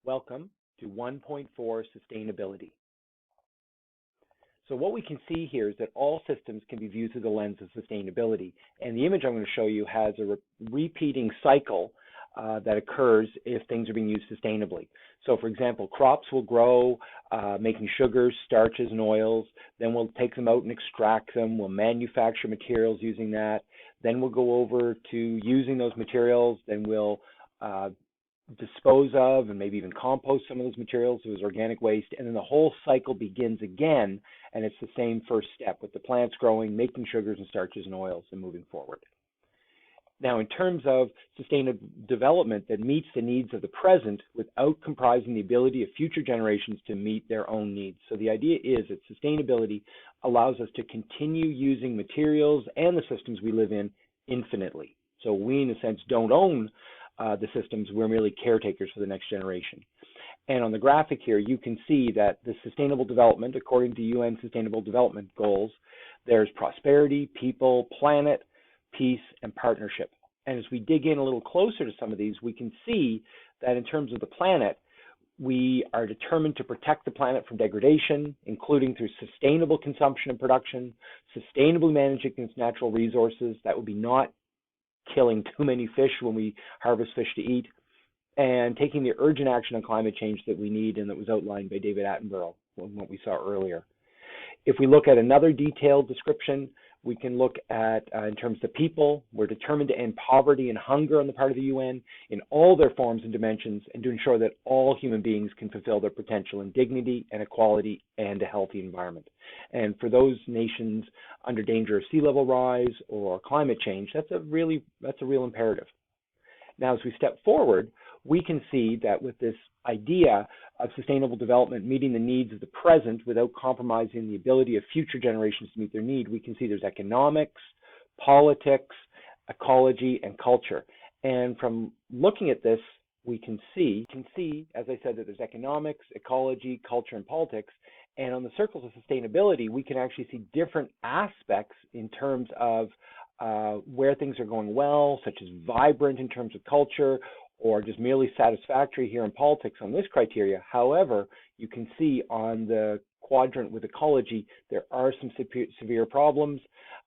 Welcome to 1.4 Sustainability. So what we can see here is that all systems can be viewed through the lens of sustainability. And the image I'm going to show you has a repeating cycle that occurs if things are being used sustainably. So for example, crops will grow, making sugars, starches, and oils. Then we'll take them out and extract them. We'll manufacture materials using that. Then we'll go over to using those materials. Then we'll dispose of and maybe even compost some of those materials as organic waste, and then the whole cycle begins again, and it's the same first step with the plants growing, making sugars and starches and oils, and moving forward. Now, in terms of sustainable development that meets the needs of the present without compromising the ability of future generations to meet their own needs. So the idea is that sustainability allows us to continue using materials and the systems we live in infinitely. So we, in a sense, don't own the systems, we're merely caretakers for the next generation. And on the graphic here, you can see that the sustainable development, according to UN Sustainable Development Goals, there's prosperity, people, planet, peace, and partnership. And as we dig in a little closer to some of these, we can see that in terms of the planet, we are determined to protect the planet from degradation, including through sustainable consumption and production, sustainably managing its natural resources. That would be not killing too many fish when we harvest fish to eat, and taking the urgent action on climate change that we need and that was outlined by David Attenborough, what we saw earlier. If we look at another detailed description, we can look at, in terms of people, we're determined to end poverty and hunger on the part of the UN in all their forms and dimensions, and to ensure that all human beings can fulfill their potential in dignity and equality and a healthy environment. And for those nations under danger of sea level rise or climate change, that's a real imperative. Now, as we step forward, we can see that with this idea of sustainable development meeting the needs of the present without compromising the ability of future generations to meet their need, we can see there's economics, politics, ecology, and culture. And from looking at this, we can see, as I said, that there's economics, ecology, culture, and politics. And on the circles of sustainability, we can actually see different aspects in terms of where things are going well, such as vibrant in terms of culture, or just merely satisfactory here in politics on this criteria. However, you can see on the quadrant with ecology, there are some severe problems.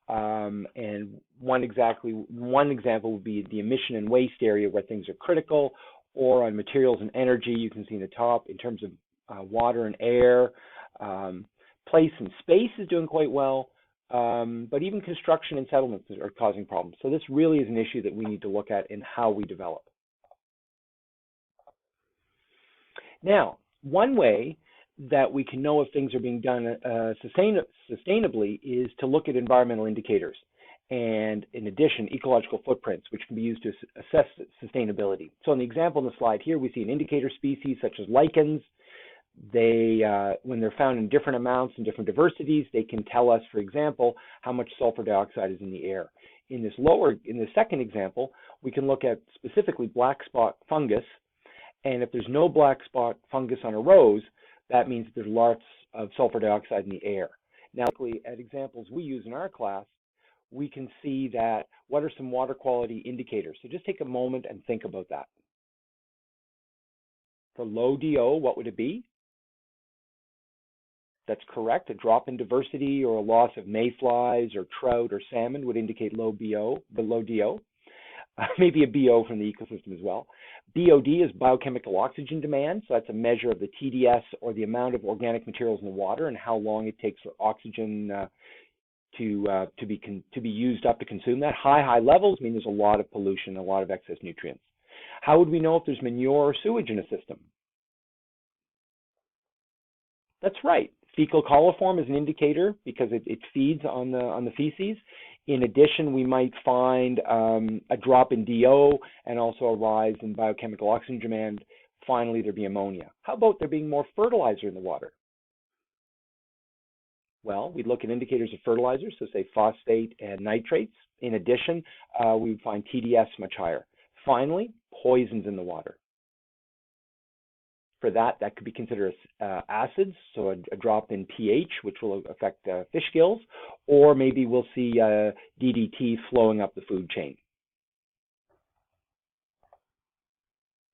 And one example would be the emission and waste area where things are critical, or on materials and energy, you can see in the top in terms of water and air. Place and space is doing quite well, but even construction and settlements are causing problems. So this really is an issue that we need to look at in how we develop. Now, one way that we can know if things are being done sustainably is to look at environmental indicators, and in addition, ecological footprints, which can be used to assess sustainability. So in the example on the slide here, we see an indicator species such as lichens. They, when they're found in different amounts and different diversities, they can tell us, for example, how much sulfur dioxide is in the air. In the second example, we can look at specifically black spot fungus. And if there's no black spot fungus on a rose, that means there's lots of sulfur dioxide in the air. Now, at examples we use in our class, we can see that what are some water quality indicators. So just take a moment and think about that. For low DO, what would it be? That's correct. A drop in diversity or a loss of mayflies or trout or salmon would indicate low DO. Maybe a BO from the ecosystem as well. BOD is biochemical oxygen demand, so that's a measure of the TDS, or the amount of organic materials in the water and how long it takes for oxygen to be used up to consume that. High levels mean there's a lot of pollution, a lot of excess nutrients. How would we know if there's manure or sewage in a system? That's right. Fecal coliform is an indicator because it feeds on the feces. In addition, we might find a drop in DO and also a rise in biochemical oxygen demand. Finally, there'd be ammonia. How about there being more fertilizer in the water? Well, we'd look at indicators of fertilizers, so say phosphate and nitrates. In addition, we would find TDS much higher. Finally, poisons in the water. For that could be considered acids, so a drop in pH, which will affect fish gills, or maybe we'll see DDT flowing up the food chain.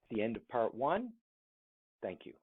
The end of part 1. Thank you.